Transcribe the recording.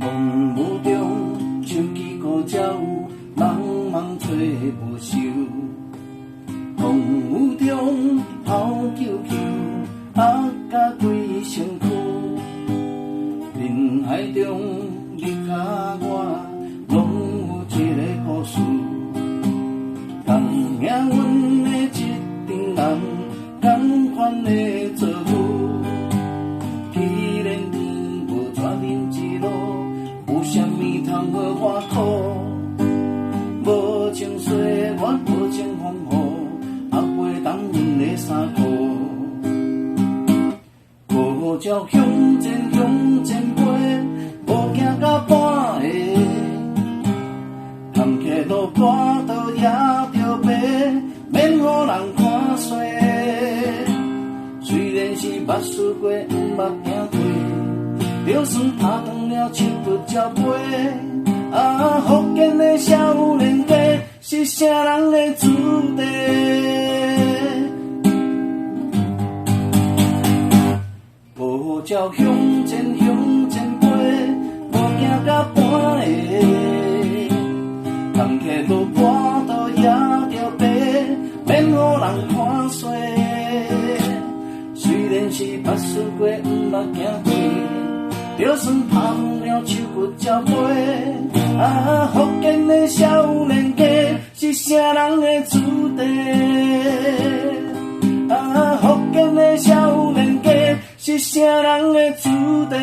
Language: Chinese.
风雨中，手机鼓才有，茫茫找无收。风雨中，跑救救，压甲规身躯。人海中，你甲我，拢有一个故事。同命运的一场人，同款的做舞。既然天无带恁一路，有啥物通好我苦？无情岁月，无情风雨，也袂当阮的衫裤。步照向前向前飞，无行到半下。坎坷路跋倒也着爬，免予人看衰。虽然是捌输过，毋捌行过，就算打断了手骨才飞。啊，福建的少年家，是啥人的子弟？步照向前向前飞，无行到半下。坎坷路跋倒也着爬，免予人看衰。虽然是捌输过，毋捌行过，就算打断了手骨才飞。啊，福建的少年家，是啥人的子弟？啊，福建的少年家，是啥人的子弟？